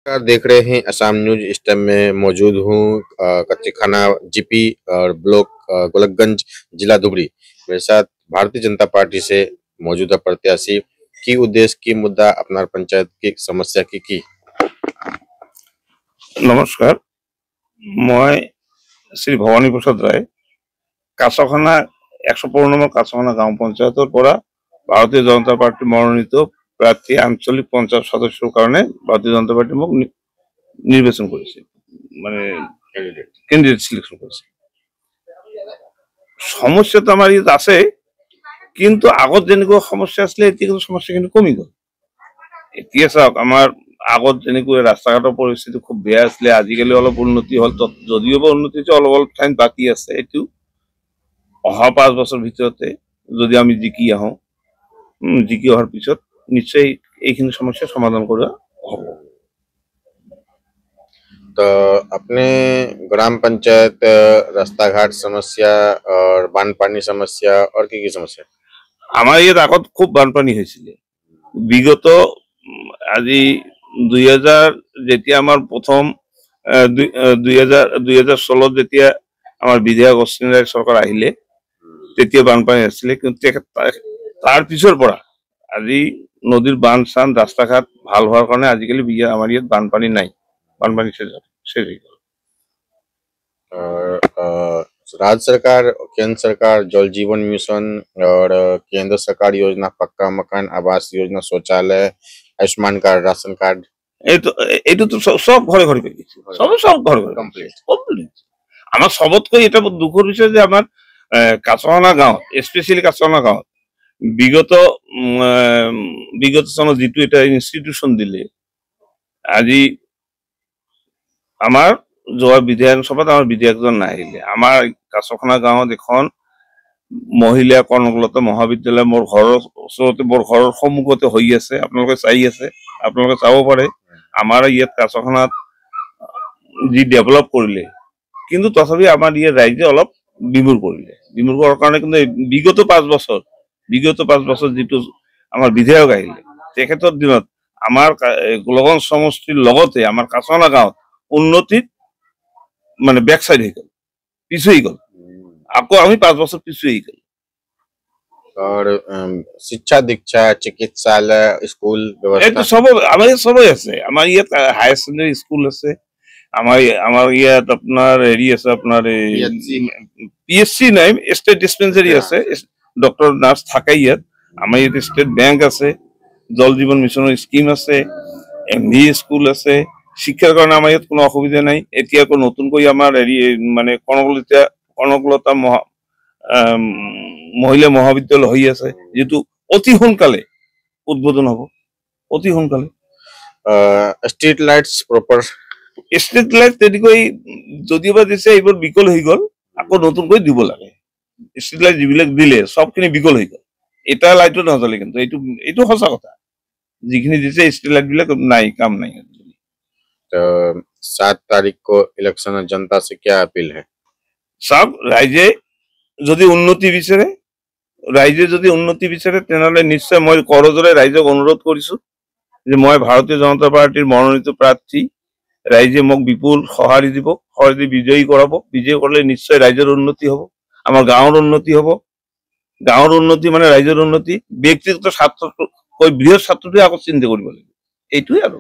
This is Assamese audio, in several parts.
नमस्कार, देख रहे हैं असम न्यूज। इस टाइम में मौजूद हूँ कच्ची खाना जीपी और ब्लॉक गोलकगंज, जिला धुबरी। मेरे साथ भारतीय जनता पार्टी से मौजूदा प्रत्याशी की उद्देश्य की मुद्दा अपना पंचायत की समस्या की। नमस्कार, मैं श्री भवानी प्रसाद राय काछखाना 115 নম্বর কাছখানা গাঁও পঞ্চায়েতৰ পৰা ভাৰতীয় জনতা পাৰ্টি মনোনীত প্ৰাৰ্থী আঞ্চলিক পঞ্চায়ত সদস্যৰ কাৰণে ভাৰতীয় জনতা পাৰ্টি মোক নিৰ্বাচন কৰিছে, মানে কেণ্ডিডেট সিলেকশন কৰিছে। সমস্যা তো আমাৰ ইয়াত আছে, কিন্তু আগত যেনেকুৱা সমস্যা আছিলে এতিয়া কিন্তু সমস্যাখিনি কমি গ'ল। এতিয়া চাওক, আমাৰ আগত যেনেকৈ ৰাস্তা ঘাটৰ পৰিস্থিতি খুব বেয়া আছিলে, আজিকালি অলপ উন্নতি হ'ল। যদিও বা উন্নতি অলপ অলপ ঠাইত বাকী আছে। এইটো অহা 5 বছৰ ভিতৰতে যদি আমি জিকি আহোঁ, জিকি অহাৰ পিছত নিশ্চয় এইখিনি সমস্যাৰ সমাধান কৰা হ'ব। तो अपने ग्राम पंचायत रास्ता घाट समस्या और बानपानी समस्या और की समस्या? আমাৰ ইয়াত আগত খুব বানপানী হৈছিলে। বিগত আজি 2000 যেতিয়া আমাৰ প্ৰথম 2016 যেতিয়া আমাৰ বিধায়ক অশ্বিনী ৰায় চৰকাৰ আহিলে, তেতিয়া বানপানী আছিলে। কিন্তু তাৰ পিছৰ পৰা আজি নদীৰ বান চান ৰাস্তা ঘাট ভাল হোৱাৰ কাৰণে আজিকালি আমাৰ ইয়াত বানপানী নাই, বানপানী শেষ হৈ গ'ল। और राज्य सरकार, केंद्र सरकार जल जीवन मिशन और केंद्र सरकार योजना पक्का मकान, आवास योजना, शौचालय, आयुष्मान कार्ड, राशन कार्ड, এইটো তো সব ঘরে ঘরে পেয়ে গেছে, সব ঘরে ঘরে কমপ্লিট। আমার সবতকৈ এটা দুখৰ বিষয় যে আমাৰ কাছখানা গাঁৱত, স্পেচিয়েলি কাছখানা গাঁৱত বিগত চনত যিটো এটা ইনষ্টিটিউশ্যন দিলে, আজি আমাৰ যোৱা বিধায়ক সভাত আমাৰ বিধায়কজন নাহিলে। আমাৰ কাছখানা গাঁৱত এখন মহিলা কৰ্মশালা মহাবিদ্যালয় মোৰ ঘৰৰ ওচৰতে, মোৰ ঘৰৰ সন্মুখতে হৈ আছে। আপোনালোকে চাই আছে, আপোনালোকে চাব পাৰে। আমাৰ ইয়াত কাছখানাত যি ডেভেলপ কৰিলে, কিন্তু তথাপি আমাৰ ইয়াত ৰাইজে অলপ বিমূৰ কৰিলে। বিমূৰ কৰাৰ কাৰণে কিন্তু বিগত 5 বছৰ যিটো আমাৰ বিধায়ক আহিলে, তেখেতৰ দিনত আমাৰ গোলগঞ্জ সমষ্টিৰ লগতে আমাৰ কাছখানা গাঁৱত উন্নতিত মানে বেক সাইড হৈ গ'ল, পিছু হৈ গ'ল। আকৌ আমি 5 বছর পিছু হৈ গ'ল। और शिक्षा दीक्षा, चिकित्सालय, स्कूल व्यवस्था सब আমাৰ ইয়াত সবই আছে। আমাৰ ইয়াত হায়াৰ সেকেন্ডাৰী স্কুল আছে, আমাৰ ইয়াত আপোনাৰ হেৰি আছে, আপোনাৰ পিএসসি নাই, ষ্টেট ডিসপেন্সাৰি আছে, ডক্টৰ নাৰ্ছ থাকে ইয়াত। আমাৰ ইয়াত ষ্টেট বেংক আছে, জল জীৱন মিছনৰ স্কিম আছে, এমভি স্কুল আছে। শিক্ষাৰ কাৰণে আমাৰ ইয়াত কোনো অসুবিধা নাই। এতিয়া আকৌ নতুনকৈ আমাৰ হেৰি মানে কনকলতা মহিলা মহাবিদ্যালয় হৈ আছে, যেটো অতি সোনকালে উদ্বোধন হ'ব, অতি সোনকালে। Street lights proper street light তেনেকৈ যদিওবা দিছে, এইবোৰ বিকল হৈ গ'ল, আকৌ নতুনকৈ দিব লাগে। স্ট্রিট লাইট যিবিলাক দিলে সবখিনি বিকল হৈ গ'ল, এটা লাইটো নজ্বলে। কিন্তু এইটো সঁচা কথা, যিখিনি দিছে স্ট্রিট লাইট বিলাক নাই, কাম নাই। तो 7 तारीख को इलेक्शन है, जनता से क्या अपील है? সব ৰাইজে যদি উন্নতি বিচাৰে, তেনেহ'লে নিশ্চয় মই কৰজোৰে ৰাইজক অনুৰোধ কৰিছো যে মই ভাৰতীয় জনতা পাৰ্টিৰ মনোনীত প্ৰাৰ্থী, ৰাইজে মোক বিপুল সঁহাৰি দিব, সঁহাৰি দি বিজয়ী কৰাব। বিজয়ী কৰিলে নিশ্চয় ৰাইজৰ উন্নতি হ'ব, আমাৰ গাঁৱৰ উন্নতি হ'ব। গাঁৱৰ উন্নতি মানে ৰাইজৰ উন্নতি। ব্যক্তিগত স্বাৰ্থতকৈ বৃহৎ স্বাৰ্থটোৱে আগত চিন্তা কৰিব লাগিব। এইটোৱে আৰু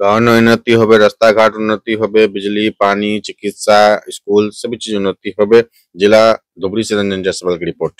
गाँव उन्नति হবে, रास्ता घाट उन्नति হবে, बिजली, पानी, चिकित्सा, स्कूल सभी चीज उन्नति হবে। जिला धुबरी से रंजन जायसवाल की रिपोर्ट।